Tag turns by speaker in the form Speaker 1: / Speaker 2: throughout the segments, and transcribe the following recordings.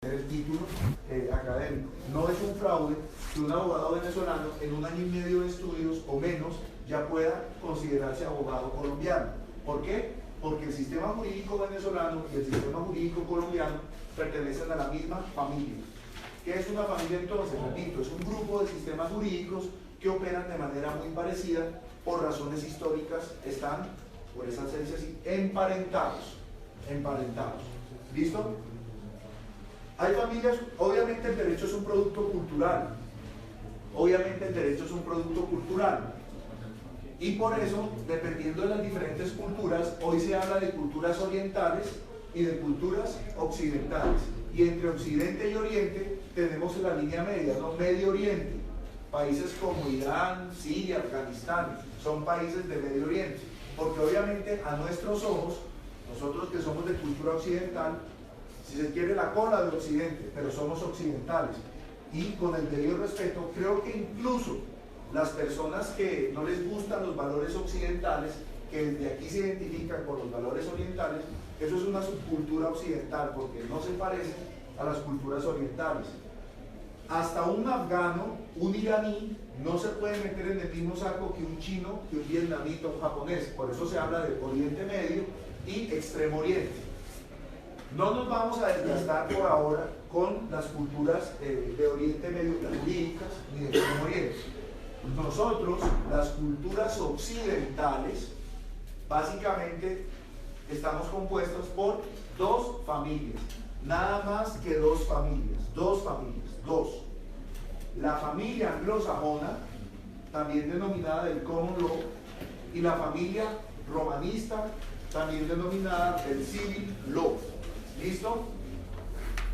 Speaker 1: el título académico. No es un fraude que un abogado venezolano en un año y medio de estudios o menos ya pueda considerarse abogado colombiano. ¿Por qué? Porque el sistema jurídico venezolano y el sistema jurídico colombiano pertenecen a la misma familia. ¿Qué es una familia entonces? Repito, es un grupo de sistemas jurídicos que operan de manera muy parecida por razones históricas, están, por esa esencia así, emparentados. ¿Listo? Hay familias, obviamente el derecho es un producto cultural, y por eso, dependiendo de las diferentes culturas, hoy se habla de culturas orientales y de culturas occidentales, y entre Occidente y Oriente tenemos la línea media, ¿no? Medio Oriente, países como Irán, Siria, Afganistán, son países de Medio Oriente, porque obviamente a nuestros ojos, nosotros que somos de cultura occidental, si se quiere la cola de Occidente, pero somos occidentales, y con el debido respeto, creo que incluso las personas que no les gustan los valores occidentales, que desde aquí se identifican con los valores orientales, eso es una subcultura occidental, porque no se parece a las culturas orientales. Hasta un afgano, un iraní, no se puede meter en el mismo saco que un chino, que un vietnamita, un japonés. Por eso se habla de Oriente Medio y Extremo Oriente. No nos vamos a desgastar por ahora con las culturas de Oriente Medio, las jurídicas, ni de Extremo Oriente. Nosotros, las culturas occidentales, básicamente estamos compuestos por dos familias, nada más que dos familias. La familia anglosajona, también denominada del Common Law, y la familia romanista, también denominada del Civil Law. ¿Listo?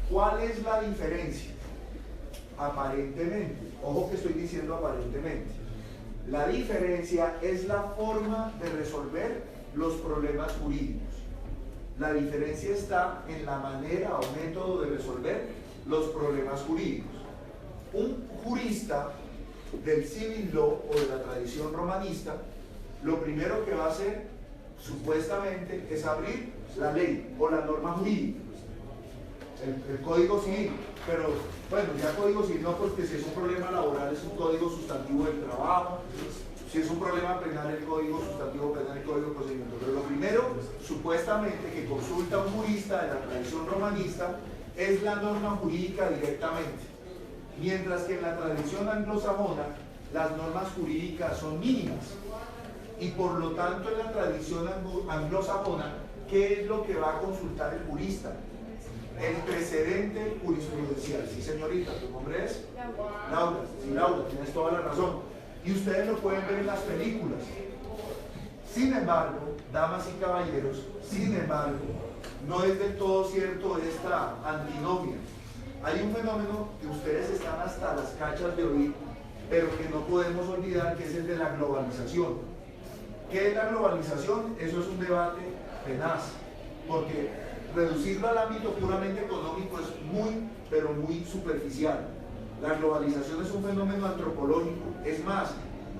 Speaker 1: ¿Cuál es la diferencia? Aparentemente, ojo que estoy diciendo aparentemente, la diferencia es la forma de resolver los problemas jurídicos. La diferencia está en la manera o método de resolver los problemas jurídicos. Un jurista del Civil Law o de la tradición romanista, lo primero que va a hacer, supuestamente, es abrir la ley o la norma jurídica, el Código Civil, pero bueno, ya Código Civil no, porque si es un problema laboral es un Código Sustantivo del Trabajo, si es un problema penal el Código Sustantivo Penal, el Código de Procedimiento, pero lo primero, supuestamente, que consulta un jurista de la tradición romanista es la norma jurídica directamente, mientras que en la tradición anglosajona las normas jurídicas son mínimas, y por lo tanto en la tradición anglosajona, ¿qué es lo que va a consultar el jurista? El precedente jurisprudencial. Sí, señorita, ¿tu nombre es? Laura. Sí, Laura, tienes toda la razón. Y ustedes lo pueden ver en las películas. Sin embargo, damas y caballeros, no es del todo cierto esta antinomia. Hay un fenómeno que ustedes están hasta las cachas de oír, pero que no podemos olvidar, que es el de la globalización. ¿Qué es la globalización? Eso es un debate tenaz, porque reducirlo al ámbito puramente económico es muy, pero muy superficial. La globalización es un fenómeno antropológico, es más,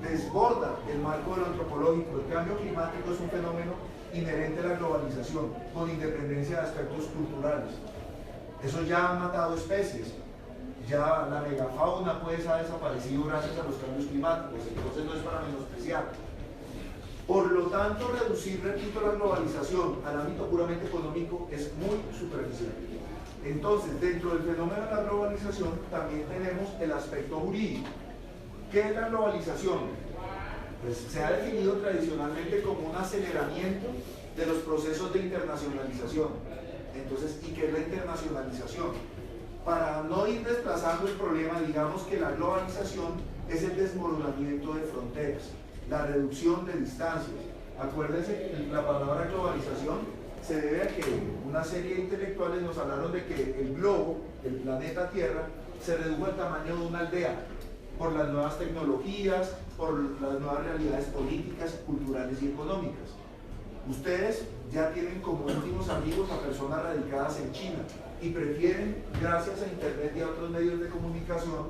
Speaker 1: desborda el marco de lo antropológico. El cambio climático es un fenómeno inherente a la globalización, con independencia de aspectos culturales. Eso ya ha matado especies, ya la megafauna pues ha desaparecido gracias a los cambios climáticos, entonces no es para menospreciar. Por lo tanto, reducir, repito, la globalización al ámbito puramente económico es muy superficial. Entonces, dentro del fenómeno de la globalización también tenemos el aspecto jurídico. ¿Qué es la globalización? Pues se ha definido tradicionalmente como un aceleramiento de los procesos de internacionalización. Entonces, ¿y qué es la internacionalización? Para no ir desplazando el problema, digamos que la globalización es el desmoronamiento de fronteras, la reducción de distancias. Acuérdense que la palabra globalización se debe a que una serie de intelectuales nos hablaron de que el globo, el planeta Tierra, se redujo al tamaño de una aldea por las nuevas tecnologías, por las nuevas realidades políticas, culturales y económicas. Ustedes ya tienen como íntimos amigos a personas radicadas en China y prefieren, gracias a Internet y a otros medios de comunicación,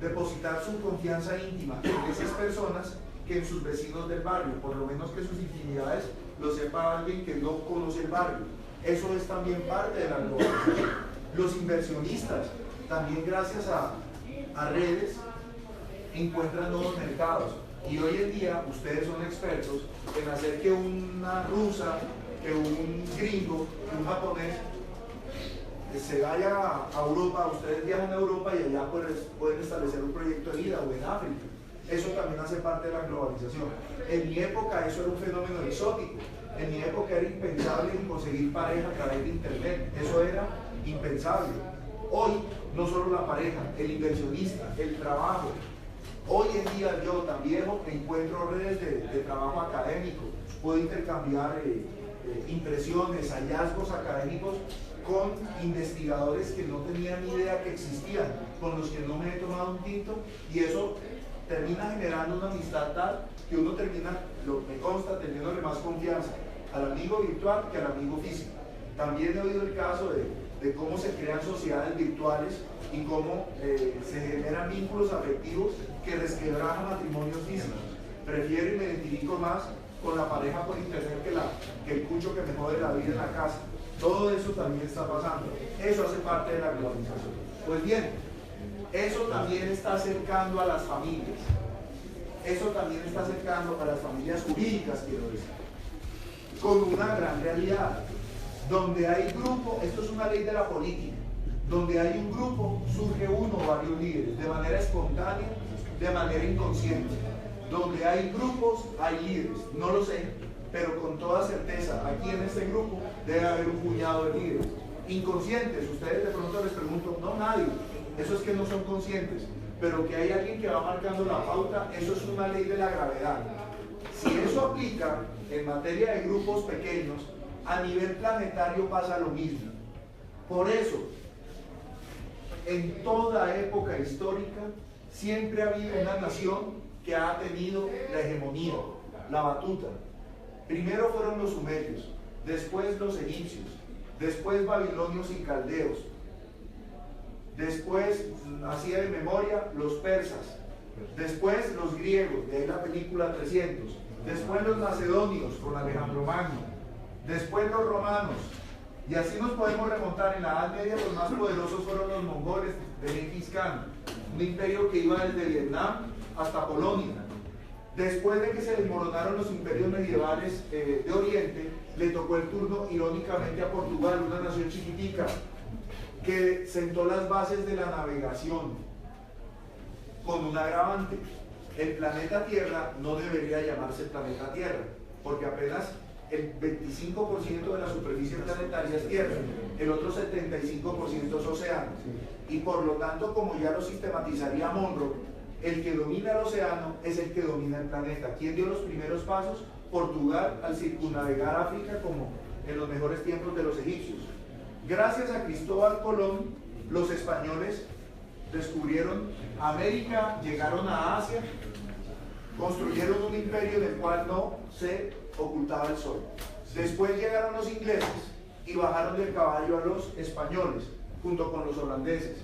Speaker 1: depositar su confianza íntima en esas personas que en sus vecinos del barrio, por lo menos que sus intimidades lo sepa alguien que no conoce el barrio. Eso es también parte de la globalización. Los inversionistas, también gracias a redes, encuentran nuevos mercados. Y hoy en día ustedes son expertos en hacer que una rusa, que un gringo, que un japonés se vaya a Europa. Ustedes viajan a Europa y allá pueden establecer un proyecto de vida, o en África. Eso también hace parte de la globalización. En mi época eso era un fenómeno exótico. En mi época era impensable conseguir pareja a través de internet. Eso era impensable. Hoy no solo la pareja, el inversionista, el trabajo. Hoy en día yo tan viejo encuentro redes de trabajo académico, puedo intercambiar impresiones, hallazgos académicos con investigadores que no tenían ni idea que existían, con los que no me he tomado un tinto, y eso termina generando una amistad tal que uno termina, me consta, teniéndole más confianza al amigo virtual que al amigo físico. También he oído el caso de cómo se crean sociedades virtuales y cómo se generan vínculos afectivos que resquebrajan matrimonios físicos. Prefiero y me identifico más con la pareja por internet que el cucho que me jode la vida en la casa. Todo eso también está pasando. Eso hace parte de la globalización. Pues bien, eso también está acercando a las familias. Eso también está acercando a las familias jurídicas, quiero decir, con una gran realidad. Donde hay grupo, esto es una ley de la política, donde hay un grupo, surge uno o varios líderes, de manera espontánea, de manera inconsciente. Donde hay grupos, hay líderes. No lo sé, pero con toda certeza, aquí en este grupo debe haber un puñado de líderes. Inconscientes, ustedes de pronto les pregunto, no, nadie. Eso es que no son conscientes. Pero que hay alguien que va marcando la pauta, eso es una ley de la gravedad. Si eso aplica en materia de grupos pequeños, a nivel planetario pasa lo mismo. Por eso, en toda época histórica, siempre ha habido una nación que ha tenido la hegemonía, la batuta. Primero fueron los sumerios, después los egipcios, después babilonios y caldeos, después, así de memoria, los persas, después los griegos, de ahí la película 300, después los macedonios con Alejandro Magno, después los romanos, y así nos podemos remontar. En la Edad Media los más poderosos fueron los mongoles de Genghis Khan, un imperio que iba desde Vietnam hasta Polonia. Después de que se desmoronaron los imperios medievales de Oriente, le tocó el turno irónicamente a Portugal, una nación chiquitica, que sentó las bases de la navegación, con un agravante: el planeta Tierra no debería llamarse planeta Tierra, porque apenas el 25% de la superficie planetaria es Tierra, el otro 75% es océano, y por lo tanto, como ya lo sistematizaría Monroe, el que domina el océano es el que domina el planeta. ¿Quién dio los primeros pasos? Portugal, al circunnavegar África como en los mejores tiempos de los egipcios. Gracias a Cristóbal Colón, los españoles descubrieron América, llegaron a Asia, construyeron un imperio del cual no se ocultaba el sol. Después llegaron los ingleses y bajaron del caballo a los españoles, junto con los holandeses.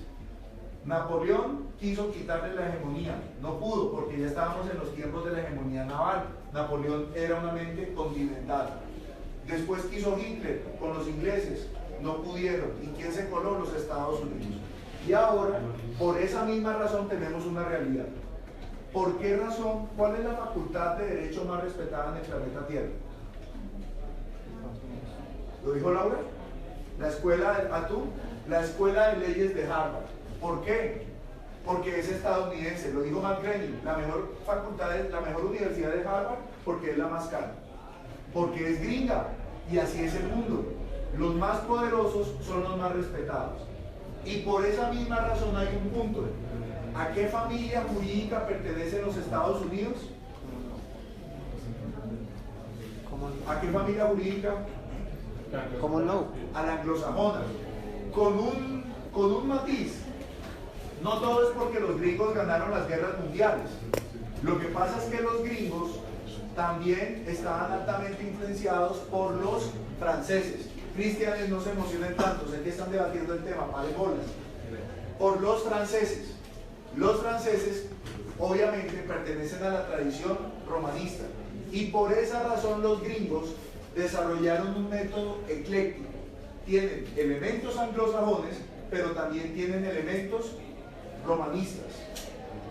Speaker 1: Napoleón quiso quitarle la hegemonía, no pudo, porque ya estábamos en los tiempos de la hegemonía naval. Napoleón era una mente continental. Después quiso Hitler con los ingleses, no pudieron. ¿Y quién se coló? Los Estados Unidos. Y ahora, por esa misma razón, tenemos una realidad. ¿Por qué razón? ¿Cuál es la facultad de derecho más respetada en el planeta Tierra? ¿Lo dijo Laura? La escuela de la escuela de leyes de Harvard. ¿Por qué? Porque es estadounidense. Lo dijo Matt Groening. La mejor facultad, la mejor universidad de Harvard, porque es la más cara. Porque es gringa. Y así es el mundo. Los más poderosos son los más respetados. Y por esa misma razón hay un punto. ¿A qué familia jurídica pertenecen los Estados Unidos? ¿A qué familia jurídica?
Speaker 2: ¿Cómo no?
Speaker 1: A la anglosajona. Con un matiz. No todo es porque los gringos ganaron las guerras mundiales. Lo que pasa es que los gringos también estaban altamente influenciados por los franceses. Cristianes, no se emocionen tanto, sé que están debatiendo el tema, pare bolas. Por los franceses. Los franceses obviamente pertenecen a la tradición romanista, y por esa razón los gringos desarrollaron un método ecléctico. Tienen elementos anglosajones, pero también tienen elementos romanistas.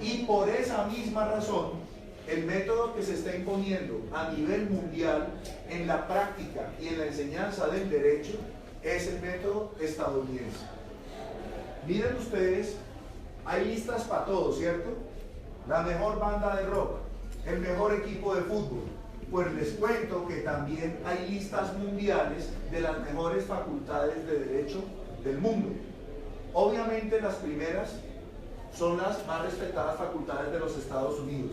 Speaker 1: Y por esa misma razón, el método que se está imponiendo a nivel mundial en la práctica y en la enseñanza del derecho es el método estadounidense. Miren ustedes, hay listas para todo, ¿cierto? La mejor banda de rock, el mejor equipo de fútbol. Pues les cuento que también hay listas mundiales de las mejores facultades de derecho del mundo. Obviamente las primeras son las más respetadas facultades de los Estados Unidos.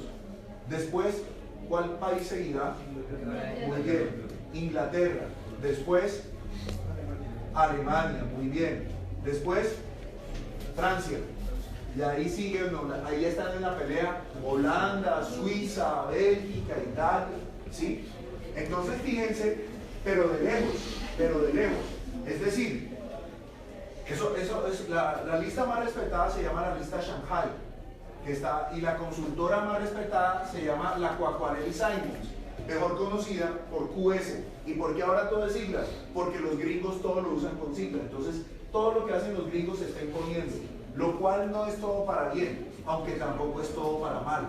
Speaker 1: Después, ¿cuál país seguirá? Muy bien, Inglaterra. Después, Alemania, muy bien. Después, Francia. Y ahí siguen, ahí están en la pelea Holanda, Suiza, Bélgica, Italia, ¿sí? Entonces fíjense, pero de lejos. Es decir, eso es la lista más respetada se llama la lista Shanghai, que está, y la consultora más respetada se llama la Quacquarelli Simons, mejor conocida por QS. ¿Y por qué ahora todo es siglas? Porque los gringos todo lo usan con siglas. Entonces, todo lo que hacen los gringos se está imponiendo, lo cual no es todo para bien, aunque tampoco es todo para mal.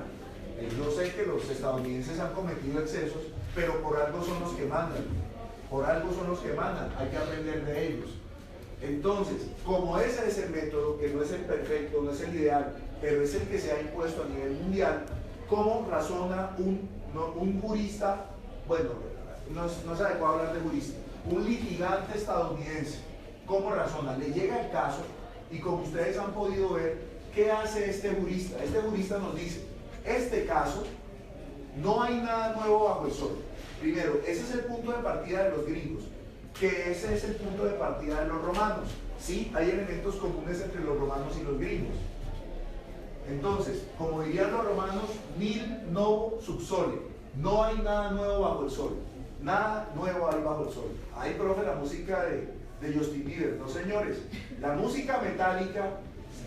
Speaker 1: Yo sé que los estadounidenses han cometido excesos, pero por algo son los que mandan. Por algo son los que mandan, hay que aprender de ellos. Entonces, como ese es el método, que no es el perfecto, no es el ideal, pero es el que se ha impuesto a nivel mundial, ¿cómo razona un jurista? Bueno, no es adecuado hablar de jurista, un litigante estadounidense. ¿Cómo razona? Le llega el caso y como ustedes han podido ver, ¿qué hace este jurista? Este jurista nos dice, este caso, no hay nada nuevo bajo el sol. Primero, ese es el punto de partida de los gringos, que ese es el punto de partida de los romanos. Sí, hay elementos comunes entre los romanos y los gringos. Entonces, como dirían los romanos, nil novo sub sole. No hay nada nuevo bajo el sol. Nada nuevo hay bajo el sol. Ahí, profe, la música de Justin Bieber. No, señores. La música metálica,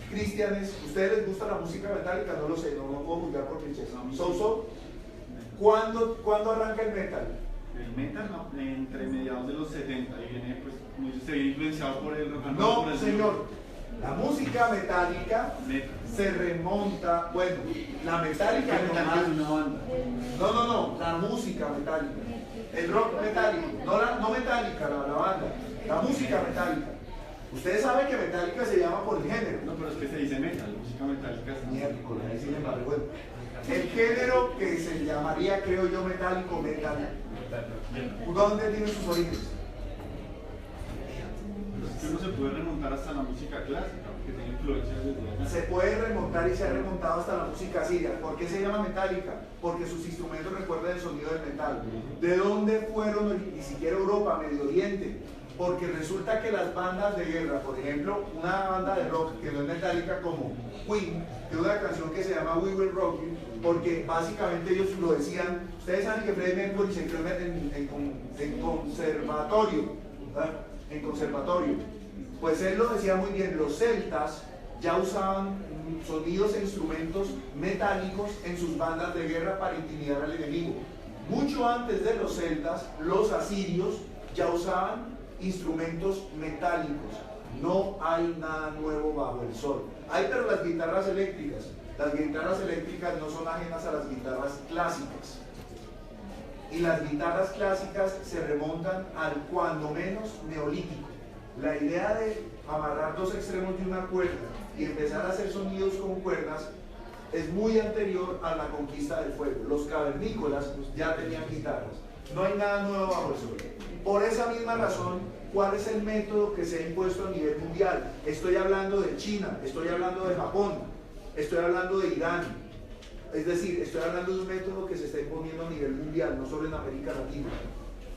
Speaker 1: cristianes, ¿ustedes les gusta la música metálica? No lo sé, no puedo juzgar por clichés. So. ¿Cuándo arranca el metal?
Speaker 3: El metal no, entre mediados de los 70 y viene, pues, como dice, se viene influenciado por el rock and
Speaker 1: roll.
Speaker 3: No,
Speaker 1: señor. La música metálica se remonta, bueno, la metálica
Speaker 3: es una banda.
Speaker 1: No, la música metálica. El rock metálico, no metálica, la banda. La música metálica. Ustedes saben que metálica se llama por el género.
Speaker 3: No, pero es que se dice metal, música metálica es
Speaker 1: miércoles, ahí sin embargo, bueno. El género que se llamaría, creo yo, metálico, metal. ¿Dónde tiene sus orígenes?
Speaker 3: Es que uno se puede remontar hasta la música clásica, porque tiene influencias desde allá.
Speaker 1: Se puede remontar y se ha remontado hasta la música siria. ¿Por qué se llama metálica? Porque sus instrumentos recuerdan el sonido del metal. ¿De dónde fueron? Ni siquiera Europa, Medio Oriente. Porque resulta que las bandas de guerra, por ejemplo, una banda de rock que no es metálica como Queen, tiene una canción que se llama We Will Rock You, porque básicamente ellos lo decían. Ustedes saben que Freddie Mercury se creó en conservatorio, ¿verdad? En conservatorio. Pues él lo decía muy bien, los celtas ya usaban sonidos e instrumentos metálicos en sus bandas de guerra para intimidar al enemigo. Mucho antes de los celtas, los asirios ya usaban instrumentos metálicos. No hay nada nuevo bajo el sol. Hay, pero las guitarras eléctricas no son ajenas a las guitarras clásicas. Y las guitarras clásicas se remontan al cuando menos neolítico. La idea de amarrar dos extremos de una cuerda y empezar a hacer sonidos con cuerdas es muy anterior a la conquista del fuego. Los cavernícolas ya tenían guitarras. No hay nada nuevo bajo el sol. Por esa misma razón, ¿cuál es el método que se ha impuesto a nivel mundial? Estoy hablando de China, estoy hablando de Japón, estoy hablando de Irán. Es decir, estoy hablando de un método que se está imponiendo a nivel mundial, no solo en América Latina.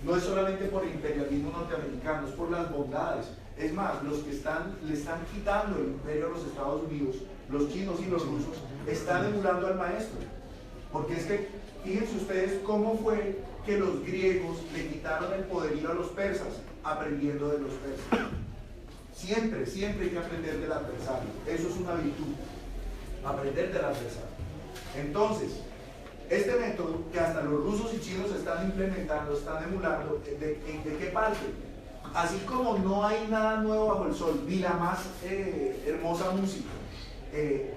Speaker 1: No es solamente por el imperialismo norteamericano, es por las bondades. Es más, los que le están quitando el imperio a los Estados Unidos, los chinos y los rusos, están emulando al maestro. Porque es que, fíjense ustedes cómo fue que los griegos le quitaron el poderío a los persas, aprendiendo de los persas. Siempre hay que aprender del adversario. Eso es una virtud, aprender del adversario. Entonces, este método que hasta los rusos y chinos están implementando, están emulando, ¿de qué parte? Así como no hay nada nuevo bajo el sol, ni la más hermosa música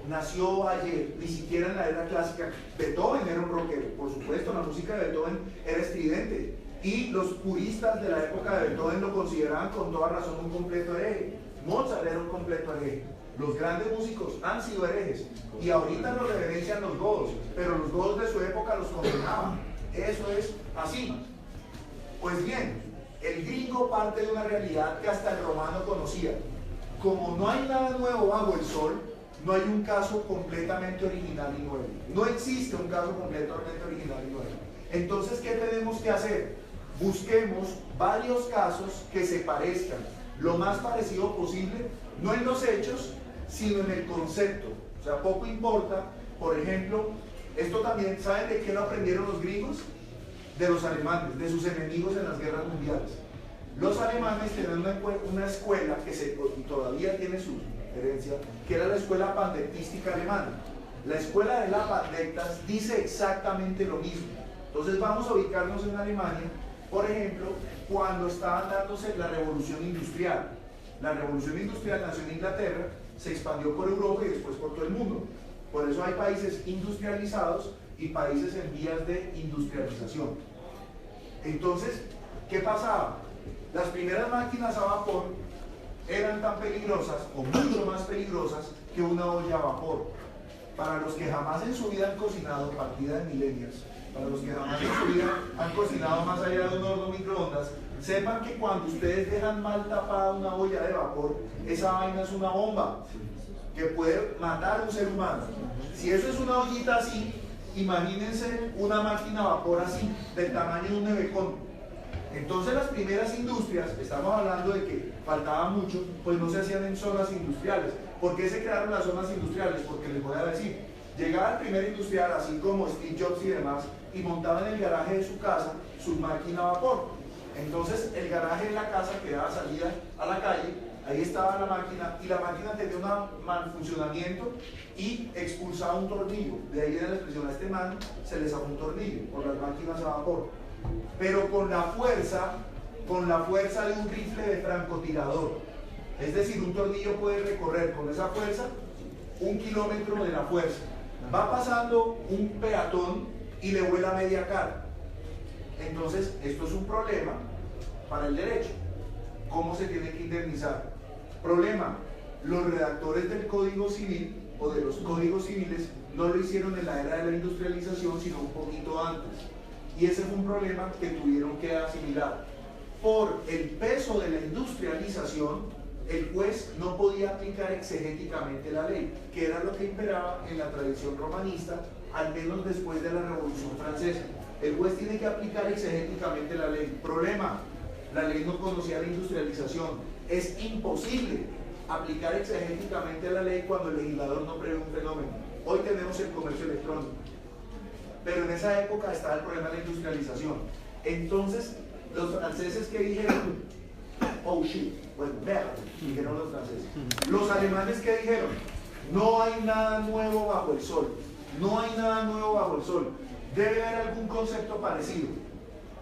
Speaker 1: nació ayer, ni siquiera en la era clásica. Beethoven era un rockero, por supuesto, la música de Beethoven era estridente, y los puristas de la época de Beethoven lo consideraban con toda razón un completo hereje. Mozart era un completo hereje. Los grandes músicos han sido herejes, y ahorita los reverencian los godos, pero los godos de su época los condenaban. Eso es así. Pues bien, el gringo parte de una realidad que hasta el romano conocía. Como no hay nada nuevo bajo el sol, no hay un caso completamente original y nuevo. No existe un caso completamente original y nuevo. Entonces, ¿qué tenemos que hacer? Busquemos varios casos que se parezcan lo más parecido posible, no en los hechos, sino en el concepto. O sea, poco importa, por ejemplo, esto también, ¿saben de qué lo aprendieron los gringos? De los alemanes, de sus enemigos en las guerras mundiales. Los alemanes tenían una escuela que todavía tiene su herencia, que era la escuela pandectística alemana. La escuela de las pandectas dice exactamente lo mismo. Entonces vamos a ubicarnos en Alemania, por ejemplo, cuando estaban dándose la revolución industrial. La revolución industrial nació en Inglaterra, se expandió por Europa y después por todo el mundo. Por eso hay países industrializados y países en vías de industrialización. Entonces, ¿qué pasaba? Las primeras máquinas a vapor eran tan peligrosas, o mucho más peligrosas, que una olla a vapor. Para los que jamás en su vida han cocinado, partida de millennials, para los que jamás en su vida han cocinado más allá de un horno microondas, sepan que cuando ustedes dejan mal tapada una olla de vapor, esa vaina es una bomba que puede matar a un ser humano. Si eso es una ollita así, imagínense una máquina a vapor así, del tamaño de un nevecón. Entonces las primeras industrias, estamos hablando de que faltaba mucho, pues no se hacían en zonas industriales. ¿Por qué se crearon las zonas industriales? Porque les voy a decir, llegaba el primer industrial, así como Steve Jobs y demás, y montaba en el garaje de su casa su máquina a vapor. Entonces el garaje de la casa que daba salida a la calle, ahí estaba la máquina, y la máquina tenía un mal funcionamiento y expulsaba un tornillo. De ahí viene la expresión: a este man se le sacó un tornillo por las máquinas a vapor. Pero con la fuerza de un rifle de francotirador. Es decir, un tornillo puede recorrer con esa fuerza 1 kilómetro de la fuerza. Va pasando un peatón y le vuela media cara. Entonces, esto es un problema para el derecho. ¿Cómo se tiene que indemnizar? Problema: los redactores del Código Civil o de los códigos civiles no lo hicieron en la era de la industrialización, sino un poquito antes. Y ese fue un problema que tuvieron que asimilar. Por el peso de la industrialización, el juez no podía aplicar exegéticamente la ley, que era lo que imperaba en la tradición romanista, al menos después de la Revolución Francesa. El juez tiene que aplicar exegéticamente la ley. Problema: la ley no conocía la industrialización. Es imposible aplicar exegéticamente la ley cuando el legislador no prevé un fenómeno. Hoy tenemos el comercio electrónico, pero en esa época estaba el problema de la industrialización. Entonces, los franceses que dijeron, oh shit, pues vean, dijeron los franceses. Los alemanes que dijeron, no hay nada nuevo bajo el sol, no hay nada nuevo bajo el sol, debe haber algún concepto parecido.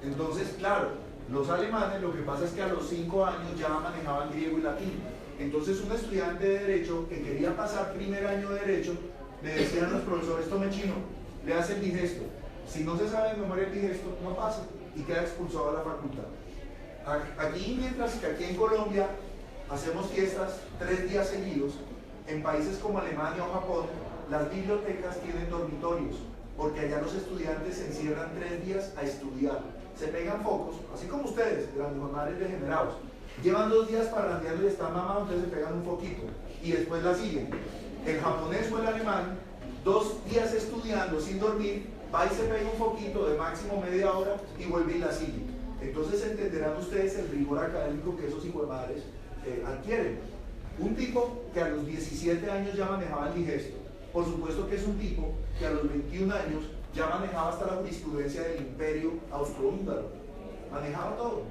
Speaker 1: Entonces, claro, los alemanes, lo que pasa es que a los 5 años ya manejaban griego y latín. Entonces, un estudiante de derecho que quería pasar primer año de derecho, le decían a los profesores: tome chino, le hace el digesto. Si no se sabe de memoria el digesto, no pasa y queda expulsado de la facultad. Aquí, mientras que aquí en Colombia hacemos fiestas 3 días seguidos, en países como Alemania o Japón, las bibliotecas tienen dormitorios, porque allá los estudiantes se encierran 3 días a estudiar. Se pegan focos, así como ustedes, grandes degenerados. Llevan 2 días parrandeando y están mamados, entonces se pegan un foquito y después la siguen. El japonés o el alemán, 2 días estudiando sin dormir, va y se pega un foquito de máximo media hora y vuelve y la sigue. Entonces entenderán ustedes el rigor académico que esos hijuemadres adquieren. Un tipo que a los 17 años ya manejaba el digesto, por supuesto que es un tipo que a los 21 años ya manejaba hasta la jurisprudencia del imperio austrohúngaro, manejaba todo.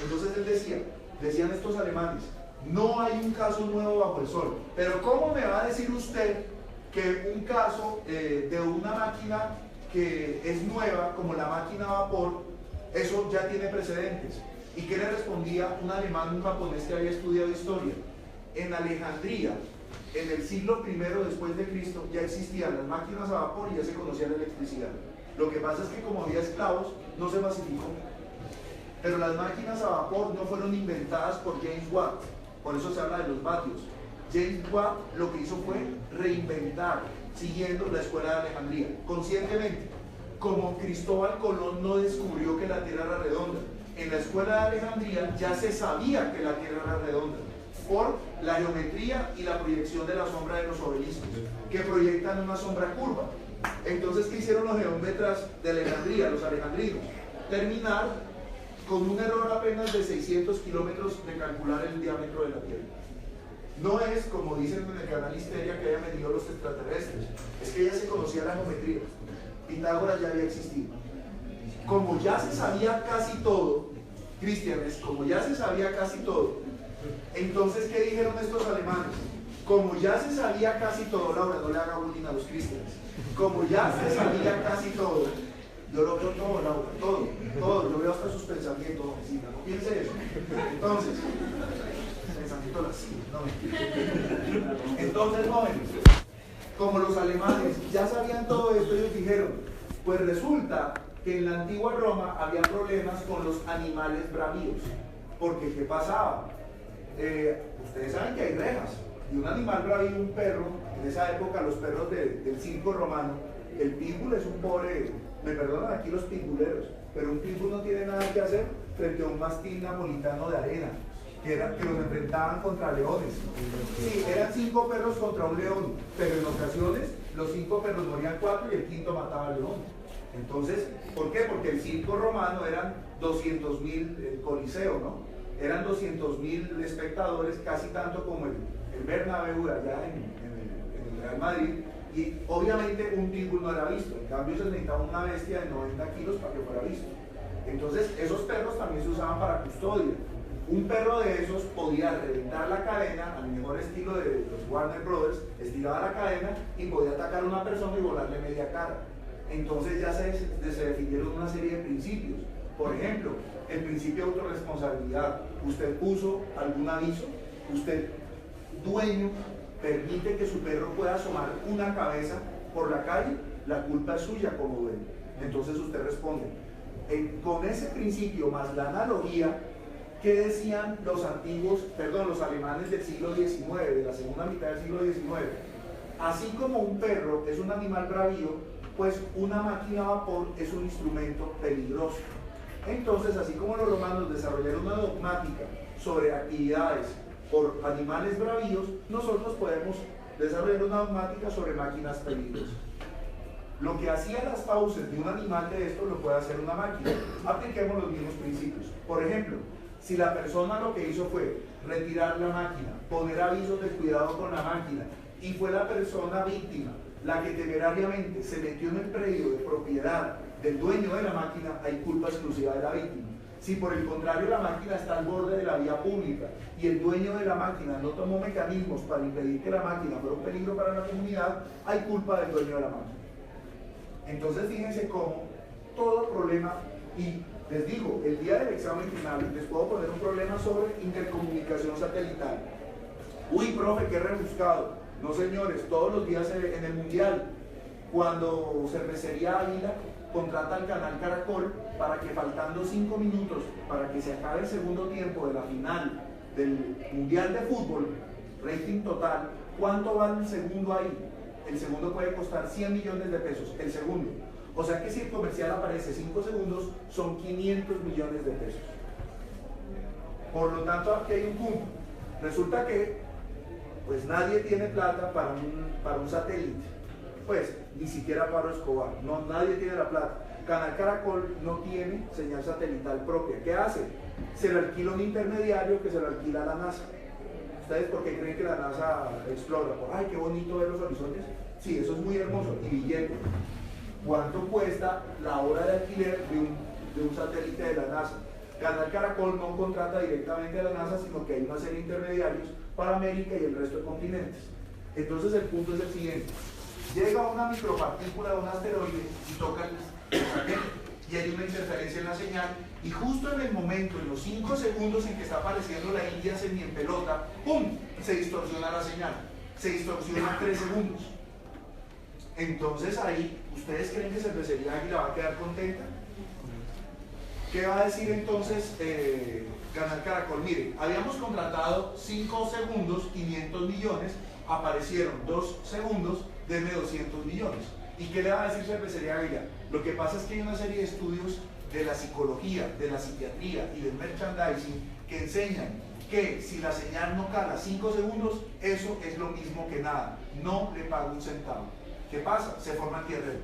Speaker 1: Entonces él decían estos alemanes: no hay un caso nuevo bajo el sol. Pero ¿cómo me va a decir usted que un caso de una máquina que es nueva, como la máquina a vapor, eso ya tiene precedentes? ¿Y qué le respondía un alemán, un japonés que había estudiado historia? En Alejandría, en el siglo I después de Cristo, ya existían las máquinas a vapor y ya se conocía la electricidad. Lo que pasa es que como había esclavos, no se masificó. Pero las máquinas a vapor no fueron inventadas por James Watt, por eso se habla de los vatios. James Watt lo que hizo fue reinventar, siguiendo la escuela de Alejandría, conscientemente. Como Cristóbal Colón no descubrió que la Tierra era redonda, en la escuela de Alejandría ya se sabía que la Tierra era redonda, por la geometría y la proyección de la sombra de los obeliscos, que proyectan una sombra curva. Entonces, ¿qué hicieron los geómetras de Alejandría, los alejandrinos? Terminar con un error apenas de 600 kilómetros de calcular el diámetro de la Tierra. No es, como dicen en el canal Histeria, que hayan medido los extraterrestres, es que ya se conocía la geometría. Pitágoras ya había existido. Como ya se sabía casi todo, cristianes, como ya se sabía casi todo, entonces, ¿qué dijeron estos alemanes? Como ya se sabía casi todo, Laura, no le haga bullying a los cristianos, como ya se sabía casi todo, yo lo veo todo, Laura, todo, yo veo hasta sus pensamientos, no piense eso. Entonces, pensamiento así, no. Entonces, jóvenes, como los alemanes ya sabían todo esto, ellos dijeron, pues resulta que en la antigua Roma había problemas con los animales bravíos, porque ¿qué pasaba? Ustedes saben que hay rejas, y un animal bravío, un perro, en esa época los perros del circo romano, el pitbull es un pobre, me perdonan aquí los pitbulleros, pero un pitbull no tiene nada que hacer frente a un mastín napolitano de arena, que los enfrentaban contra leones. Sí, eran 5 perros contra un león, pero en ocasiones los 5 perros morían 4 y el quinto mataba al león. Entonces, ¿por qué? Porque el circo romano eran 200.000, el Coliseo, ¿no? Eran 200.000 espectadores, casi tanto como el Bernabéu allá en el Real Madrid, y obviamente un pitbull no era visto, en cambio se necesitaba una bestia de 90 kilos para que fuera visto. Entonces esos perros también se usaban para custodia. Un perro de esos podía reventar la cadena, al mejor estilo de los Warner Brothers, estiraba la cadena y podía atacar a una persona y volarle media cara. Entonces ya se definieron una serie de principios. Por ejemplo, el principio de autorresponsabilidad. Usted puso algún aviso, usted, dueño, permite que su perro pueda asomar una cabeza por la calle, la culpa es suya como dueño. Entonces usted responde. Con ese principio más la analogía, ¿qué decían los alemanes del siglo XIX, de la segunda mitad del siglo XIX? Así como un perro es un animal bravío, pues una máquina a vapor es un instrumento peligroso. Entonces, así como los romanos desarrollaron una dogmática sobre actividades por animales bravíos, nosotros podemos desarrollar una dogmática sobre máquinas peligrosas. Lo que hacía las fauces de un animal de esto lo puede hacer una máquina. Apliquemos los mismos principios. Por ejemplo, si la persona lo que hizo fue retirar la máquina, poner avisos de cuidado con la máquina, y fue la persona víctima la que temerariamente se metió en el predio de propiedad del dueño de la máquina, hay culpa exclusiva de la víctima. Si por el contrario la máquina está al borde de la vía pública y el dueño de la máquina no tomó mecanismos para impedir que la máquina fuera un peligro para la comunidad, hay culpa del dueño de la máquina. Entonces fíjense cómo todo problema, y les digo, el día del examen final les puedo poner un problema sobre intercomunicación satelital. Uy, profe, qué rebuscado. No, señores, todos los días en el Mundial, cuando Cervecería Águila contrata al canal Caracol para que faltando 5 minutos para que se acabe el segundo tiempo de la final del Mundial de Fútbol, rating total, ¿cuánto vale el segundo ahí? El segundo puede costar 100 millones de pesos, el segundo. O sea que si el comercial aparece 5 segundos, son 500 millones de pesos. Por lo tanto, aquí hay un punto. Resulta que pues nadie tiene plata para un satélite. Pues ni siquiera Pablo Escobar, no, nadie tiene la plata. Canal Caracol no tiene señal satelital propia. ¿Qué hace? Se le alquila un intermediario que se lo alquila a la NASA. ¿Ustedes por qué creen que la NASA explora? Ay, qué bonito ver los horizontes. Sí, eso es muy hermoso. Y billete. ¿Cuánto cuesta la hora de alquiler de un satélite de la NASA? Canal Caracol no contrata directamente a la NASA, sino que hay una serie de intermediarios para América y el resto de continentes. Entonces el punto es el siguiente. Llega una micropartícula de un asteroide y toca el satélite. y hay una interferencia en la señal, y justo en el momento, en los 5 segundos en que está apareciendo la India semi en pelota, ¡pum!, se distorsiona la señal, se distorsiona 3 segundos. Entonces ahí, ¿ustedes creen que Cervecería Águila va a quedar contenta? ¿Qué va a decir entonces Canal Caracol? Mire, habíamos contratado 5 segundos, 500 millones, aparecieron 2 segundos, denme 200 millones. ¿Y qué le va a decir Cervecería Águila? Lo que pasa es que hay una serie de estudios de la psicología, de la psiquiatría y del merchandising que enseñan que si la señal no cala 5 segundos, eso es lo mismo que nada, no le pago un centavo. ¿Qué pasa? Se forma el tierrero.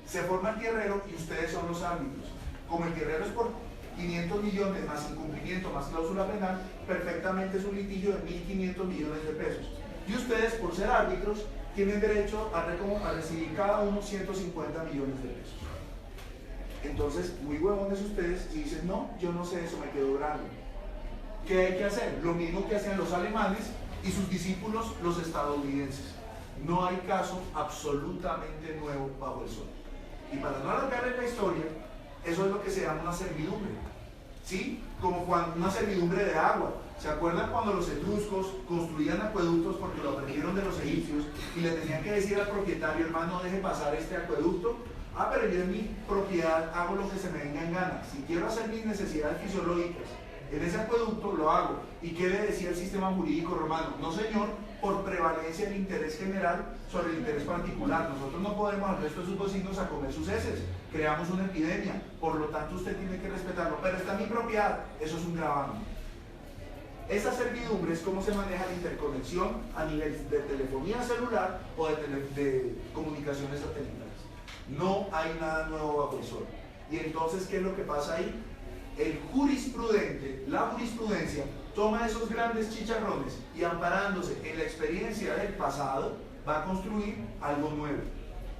Speaker 1: Se forma el tierrero y ustedes son los árbitros. Como el tierrero es por 500 millones más incumplimiento más cláusula penal, perfectamente es un litigio de 1.500 millones de pesos. Y ustedes, por ser árbitros, tienen derecho a recibir cada uno 150 millones de pesos. Entonces, muy huevones ustedes, si dicen, no, yo no sé eso, me quedo grande. ¿Qué hay que hacer? Lo mismo que hacían los alemanes y sus discípulos, los estadounidenses. No hay caso absolutamente nuevo bajo el sol. Y para no alargar la historia, eso es lo que se llama una servidumbre. ¿Sí? Como cuando una servidumbre de agua. ¿Se acuerdan cuando los etruscos construían acueductos porque lo aprendieron de los egipcios y le tenían que decir al propietario, hermano, no deje pasar este acueducto? Ah, pero yo en mi propiedad hago lo que se me venga en gana. Si quiero hacer mis necesidades fisiológicas en ese acueducto, lo hago. ¿Y qué le decía el sistema jurídico romano? No, señor, por prevalencia del interés general sobre el interés particular. Nosotros no podemos al resto de sus vecinos a comer sus heces. Creamos una epidemia. Por lo tanto, usted tiene que respetarlo. Pero está en mi propiedad. Eso es un gravamen. Esa servidumbre es cómo se maneja la interconexión a nivel de telefonía celular o de comunicaciones satelitales. No hay nada nuevo bajo el sol. Y entonces, ¿qué es lo que pasa ahí? El jurisprudente, la jurisprudencia, toma esos grandes chicharrones y amparándose en la experiencia del pasado, va a construir algo nuevo,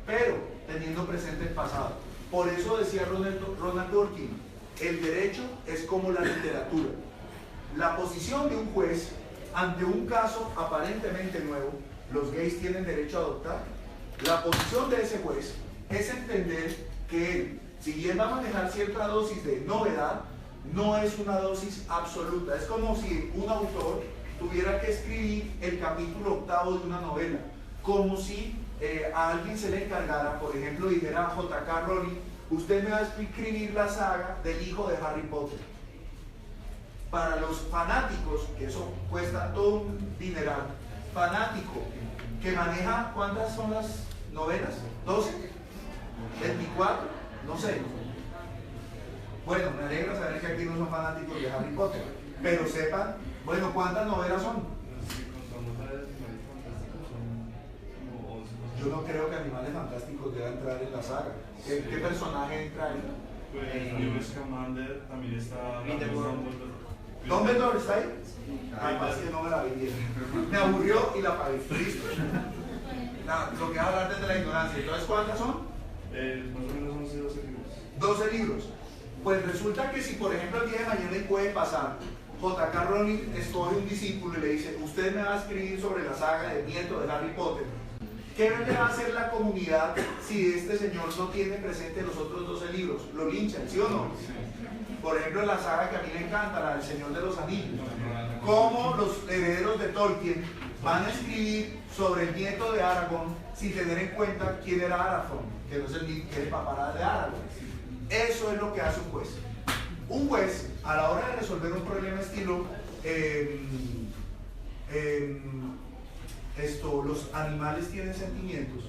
Speaker 1: pero teniendo presente el pasado. Por eso decía Ronald Dworkin, el derecho es como la literatura. La posición de un juez ante un caso aparentemente nuevo, los gays tienen derecho a adoptar. La posición de ese juez es entender que él, si bien va a manejar cierta dosis de novedad, no es una dosis absoluta. Es como si un autor tuviera que escribir el capítulo 8º de una novela, como si a alguien se le encargara, por ejemplo, dijera a J.K. Rowling, usted me va a escribir la saga del hijo de Harry Potter. Para los fanáticos, que eso cuesta todo un dineral, fanático que maneja, ¿cuántas son las novelas? ¿12? ¿24? No sé. Bueno, me alegra saber que aquí no son fanáticos de Harry Potter, pero sepan, bueno, ¿cuántas novelas son? Yo no creo que Animales Fantásticos deba entrar en la saga. ¿Qué personaje entra ahí?
Speaker 3: Pues Newt Scamander también está.
Speaker 1: ¿Dumbledore está ahí? Además que no me la vi bien. Me aburrió y la pagué. Listo. Nada, lo que es hablar desde la ignorancia. Entonces, ¿cuántas son?
Speaker 3: Más o menos 11, 12 libros.
Speaker 1: 12 libros. Pues resulta que si por ejemplo el día de mañana y puede pasar, J.K. Rowling escoge un discípulo y le dice, usted me va a escribir sobre la saga del nieto de Harry Potter. ¿Qué le va a hacer la comunidad si este señor no tiene presente los otros 12 libros? ¿Lo linchan, sí o no? Por ejemplo, la saga que a mí me encanta, la del Señor de los Anillos. ¿Cómo los herederos de Tolkien van a escribir sobre el nieto de Aragorn sin tener en cuenta quién era Aragorn, que no es el papá de Aragorn? Eso es lo que hace un juez. Un juez, a la hora de resolver un problema estilo los animales tienen sentimientos,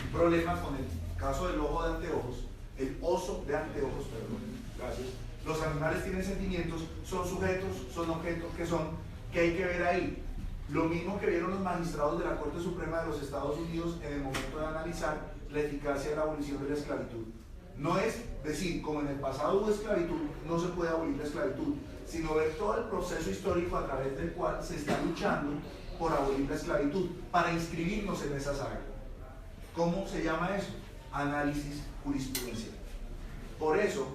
Speaker 1: un problema con el caso del ojo de anteojos, el oso de anteojos, perdón, gracias. Los animales tienen sentimientos, son sujetos, son objetos, que hay que ver ahí. Lo mismo que vieron los magistrados de la Corte Suprema de los Estados Unidos en el momento de analizar la eficacia de la abolición de la esclavitud. No es decir, como en el pasado hubo esclavitud, no se puede abolir la esclavitud, sino ver todo el proceso histórico a través del cual se está luchando por abolir la esclavitud, para inscribirnos en esa saga. ¿Cómo se llama eso? Análisis jurisprudencial. Por eso,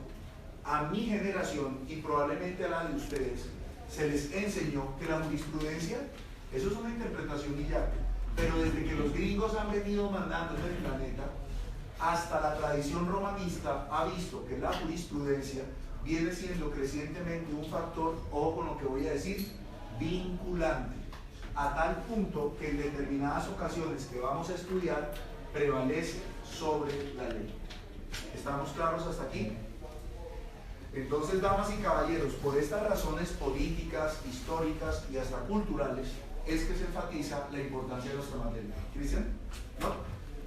Speaker 1: a mi generación y probablemente a la de ustedes, se les enseñó que la jurisprudencia, eso es una interpretación y ya, pero desde que los gringos han venido mandando en el planeta, hasta la tradición romanista ha visto que la jurisprudencia viene siendo crecientemente un factor, ojo con lo que voy a decir, vinculante, a tal punto que en determinadas ocasiones que vamos a estudiar prevalece sobre la ley. ¿Estamos claros hasta aquí? Entonces, damas y caballeros, por estas razones políticas, históricas y hasta culturales, es que se enfatiza la importancia de nuestra materia. ¿Cristian? ¿No?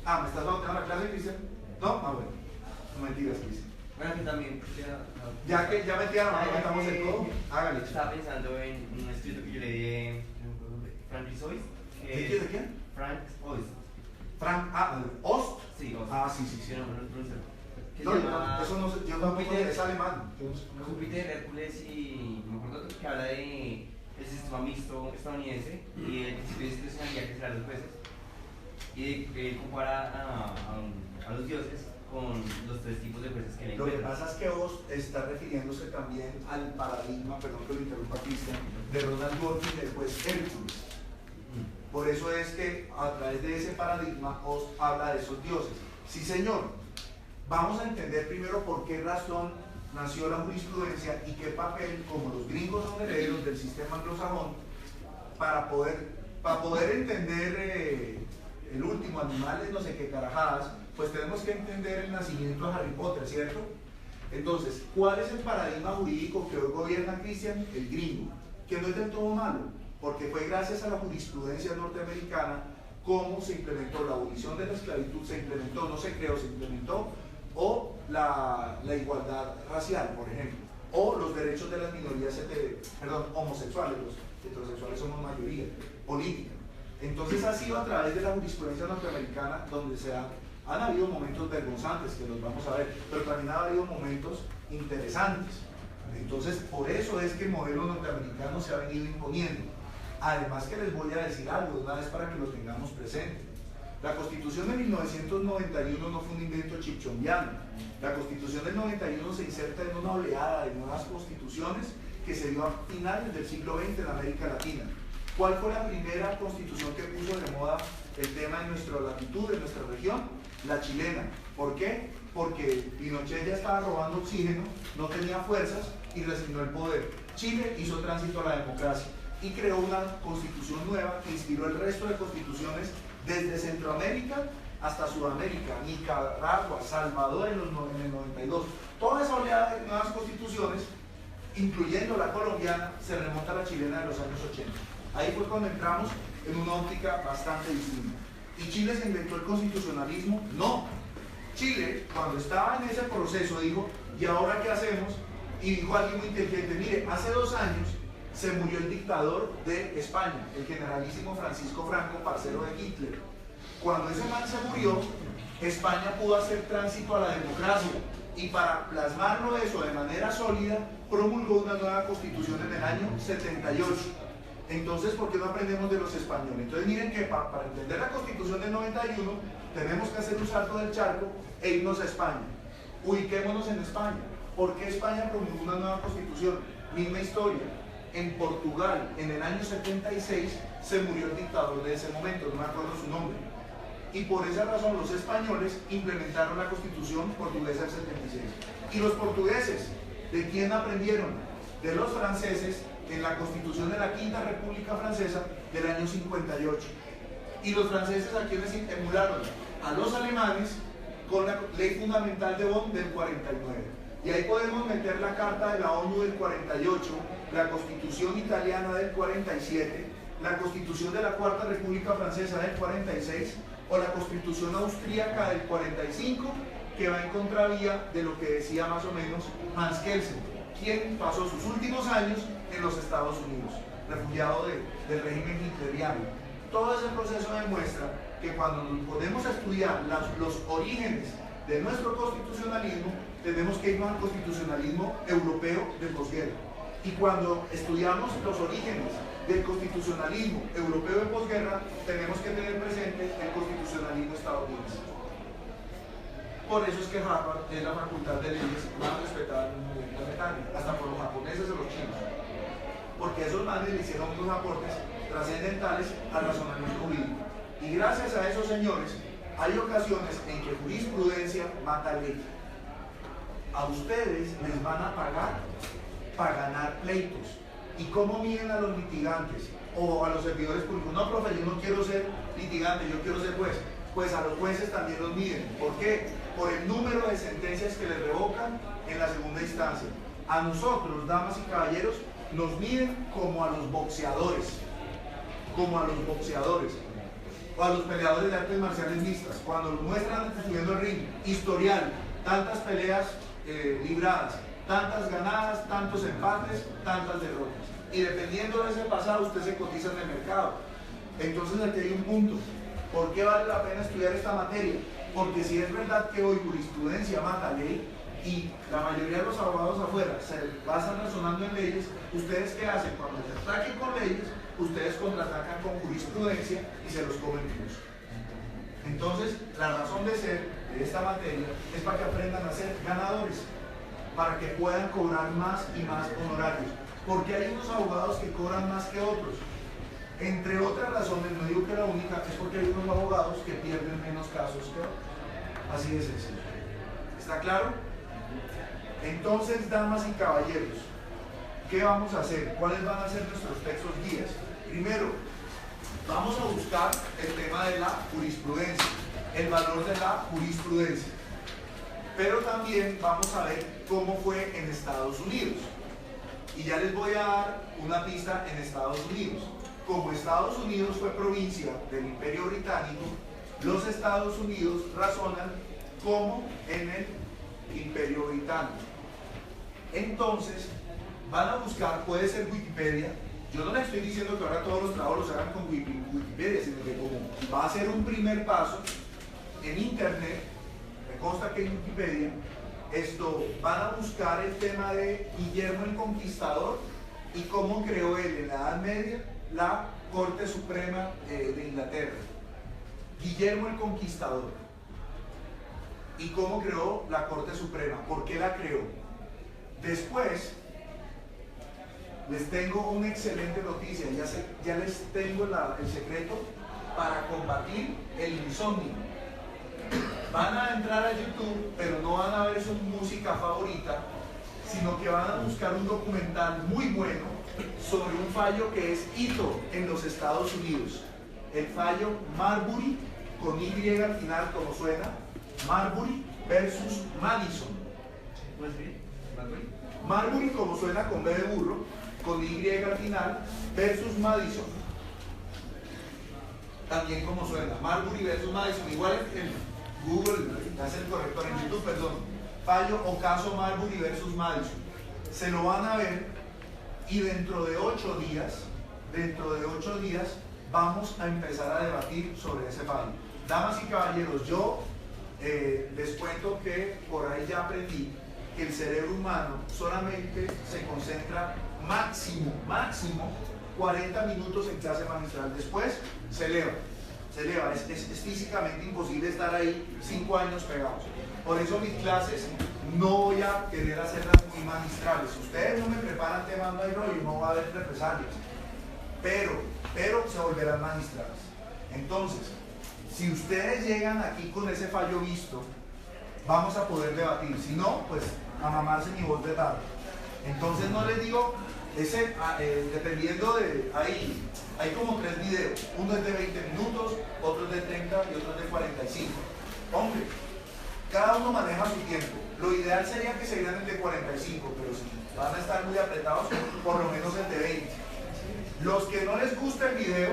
Speaker 1: Ah, ¿me estás dando la clase, Cristian? ¿No? Ah, bueno. No mentiras, Cristian.
Speaker 4: Bueno, que también,
Speaker 1: Ya que ya metieron, no metamos el codo, hágale.
Speaker 4: Estaba pensando en un escrito que yo leí de Frank Oist.
Speaker 1: ¿De quién?
Speaker 4: Frank Oist.
Speaker 1: ¿Ost?
Speaker 4: Sí, Ost.
Speaker 1: Ah, sí, sí, sí.
Speaker 4: Sí, no, no, que
Speaker 1: No,
Speaker 4: se llama
Speaker 1: eso no sé, yo tampoco sé, es alemán.
Speaker 4: Júpiter, Hércules y me acuerdo que habla de el sistema mixto estadounidense y el principio de discrecionalidad que será los jueces y que compara a los dioses con los tres tipos de jueces que le
Speaker 1: Lo que
Speaker 4: encuentran.
Speaker 1: pasa es que Ost está refiriéndose también al paradigma, perdón que lo interrumpa Cristian, de Ronald Dworkin, del juez Hércules. Por eso es que a través de ese paradigma Ost habla de esos dioses. Sí, señor. Vamos a entender primero por qué razón nació la jurisprudencia y qué papel, como los gringos son herederos del sistema anglosajón, para poder entender el último, animales, no sé qué carajadas, pues tenemos que entender el nacimiento de Harry Potter, ¿cierto? Entonces, ¿cuál es el paradigma jurídico que hoy gobierna Cristian? El gringo, que no es del todo malo, porque fue gracias a la jurisprudencia norteamericana cómo se implementó la abolición de la esclavitud, se implementó, no se creó, se implementó, o la igualdad racial, por ejemplo, o los derechos de las minorías homosexuales, los heterosexuales somos mayoría, política. Entonces ha sido a través de la jurisprudencia norteamericana donde han habido momentos vergonzantes, que los vamos a ver, pero también ha habido momentos interesantes. Entonces, por eso es que el modelo norteamericano se ha venido imponiendo. Además que les voy a decir algo, una vez para que lo tengamos presente. La Constitución de 1991 no fue un invento chipchombiano. La Constitución del 91 se inserta en una oleada de nuevas constituciones que se dio a finales del siglo XX en América Latina. ¿Cuál fue la primera constitución que puso de moda el tema de nuestra latitud, de nuestra región? La chilena. ¿Por qué? Porque Pinochet ya estaba robando oxígeno, no tenía fuerzas y resignó el poder. Chile hizo tránsito a la democracia y creó una constitución nueva que inspiró el resto de constituciones desde Centroamérica hasta Sudamérica, Nicaragua, Salvador en el 92. Toda esa oleada de nuevas constituciones, incluyendo la colombiana, se remonta a la chilena de los años 80. Ahí fue cuando entramos en una óptica bastante distinta. ¿Y Chile se inventó el constitucionalismo? No. Chile, cuando estaba en ese proceso, dijo, ¿y ahora qué hacemos? Y dijo alguien muy inteligente, mire, hace 2 años se murió el dictador de España, el generalísimo Francisco Franco, parcero de Hitler. Cuando ese man se murió, España pudo hacer tránsito a la democracia y para plasmarlo eso de manera sólida, promulgó una nueva constitución en el año 78. Entonces, ¿por qué no aprendemos de los españoles? Entonces, miren que para entender la constitución del 91, tenemos que hacer un salto del charco e irnos a España. Ubiquémonos en España. ¿Por qué España promulgó una nueva constitución? Misma historia. En Portugal, en el año 76, se murió el dictador de ese momento, no me acuerdo su nombre. Y por esa razón los españoles implementaron la constitución portuguesa del 76. ¿Y los portugueses? ¿De quién aprendieron? De los franceses en la constitución de la Quinta República Francesa del año 58. ¿Y los franceses a quiénes emularon? A los alemanes con la ley fundamental de Bonn del 49. Y ahí podemos meter la Carta de la ONU del 48, la Constitución italiana del 47, la Constitución de la Cuarta República Francesa del 46 o la Constitución austríaca del 45, que va en contravía de lo que decía más o menos Hans Kelsen, quien pasó sus últimos años en los Estados Unidos, refugiado del régimen hitleriano. Todo ese proceso demuestra que cuando nos ponemos a estudiar los orígenes de nuestro constitucionalismo, tenemos que irnos al constitucionalismo europeo de posguerra. Y cuando estudiamos los orígenes del constitucionalismo europeo de posguerra, tenemos que tener presente el constitucionalismo estadounidense. Por eso es que Harvard es la facultad de leyes más respetada en el mundo planetario, hasta por los japoneses o los chinos. Porque esos manes le hicieron unos aportes trascendentales al razonamiento jurídico. Y gracias a esos señores Hay ocasiones en que jurisprudencia mata ley. A ustedes les van a pagar para ganar pleitos. ¿Y cómo miden a los litigantes o a los servidores públicos? No, profe, yo no quiero ser litigante, yo quiero ser juez. Pues a los jueces también los miden. ¿Por qué? Por el número de sentencias que les revocan en la segunda instancia. A nosotros, damas y caballeros, nos miden como a los boxeadores. Como a los boxeadores. O a los peleadores de artes marciales mixtas. Cuando muestran subiendo el ring, historial, tantas peleas libradas, tantas ganadas, tantos empates, tantas derrotas. Y dependiendo de ese pasado, usted se cotiza en el mercado. Entonces aquí hay un punto. ¿Por qué vale la pena estudiar esta materia? Porque si es verdad que hoy jurisprudencia mata ley y la mayoría de los abogados afuera se basan razonando en leyes, ¿ustedes qué hacen? Cuando se ataquen con leyes, ustedes contraatacan con jurisprudencia y se los comen vivos. Entonces, la razón de ser de esta materia es para que aprendan a ser ganadores, para que puedan cobrar más y más honorarios. Porque hay unos abogados que cobran más que otros. Entre otras razones, no digo que la única, es porque hay unos abogados que pierden menos casos que otros. Así de sencillo. ¿Está claro? Entonces, damas y caballeros, ¿qué vamos a hacer? ¿Cuáles van a ser nuestros textos guías? Primero, vamos a buscar el tema de la jurisprudencia, el valor de la jurisprudencia. Pero también vamos a ver cómo fue en Estados Unidos. Y ya les voy a dar una pista en Estados Unidos. Como Estados Unidos fue provincia del Imperio Británico, los Estados Unidos razonan como en el Imperio Británico. Entonces, van a buscar, puede ser Wikipedia. Yo no les estoy diciendo que ahora todos los trabajos los hagan con Wikipedia, sino que como va a ser un primer paso en Internet, me consta que en Wikipedia, van a buscar el tema de Guillermo el Conquistador y cómo creó él en la Edad Media la Corte Suprema de Inglaterra. Guillermo el Conquistador. ¿Y cómo creó la Corte Suprema? ¿Por qué la creó? Después, les tengo una excelente noticia. Ya les tengo el secreto para combatir el insomnio. Van a entrar a YouTube, pero no van a ver su música favorita, sino que van a buscar un documental muy bueno sobre un fallo que es hito en los Estados Unidos. El fallo Marbury, con Y al final, como suena, Marbury versus Madison.
Speaker 4: ¿Puedes ver? ¿Marbury?
Speaker 1: Marbury, como suena, con B de burro, con Y al final, versus Madison. También como suena, Marbury versus Madison. Igual en Google, hace el corrector en YouTube, perdón. Fallo o caso Marbury versus Madison. Se lo van a ver y dentro de 8 días, vamos a empezar a debatir sobre ese fallo. Damas y caballeros, yo les cuento que por ahí ya aprendí que el cerebro humano solamente se concentra máximo 40 minutos en clase magistral. Después se eleva. Es físicamente imposible estar ahí 5 años pegados. Por eso mis clases no voy a querer hacerlas muy magistrales. Si ustedes no me preparan tema, no hay rollo, no va a haber represalias. Pero se volverán magistrales. Entonces, si ustedes llegan aquí con ese fallo visto, vamos a poder debatir. Si no, pues a mamarse mi voz de tarde. Entonces no les digo, dependiendo de ahí, hay como 3 videos. Uno es de 20 minutos, otro es de 30 y otro es de 45. Hombre, cada uno maneja su tiempo. Lo ideal sería que se dieran el de 45, pero si van a estar muy apretados, por lo menos el de 20. Los que no les gusta el video,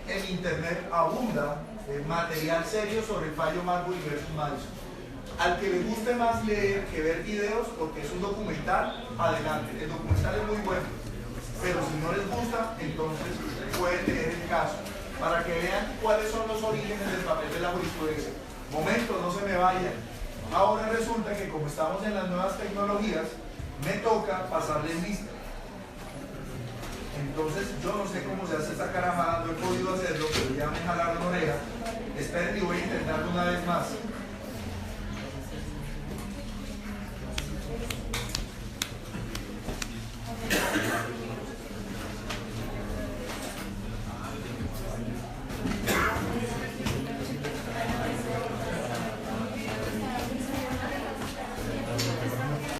Speaker 1: en internet abunda material serio sobre el fallo Marbury versus Madison. Al que le guste más leer que ver videos, porque es un documental, adelante. El documental es muy bueno. Pero si no les gusta, entonces pueden leer el caso, para que vean cuáles son los orígenes del papel de la jurisprudencia. Momento, no se me vayan. Ahora resulta que como estamos en las nuevas tecnologías, me toca pasarles lista. Entonces yo no sé cómo se hace esta caramada, no he podido hacerlo, pero ya me jalaron oreja. Esperen y voy a intentarlo una vez más.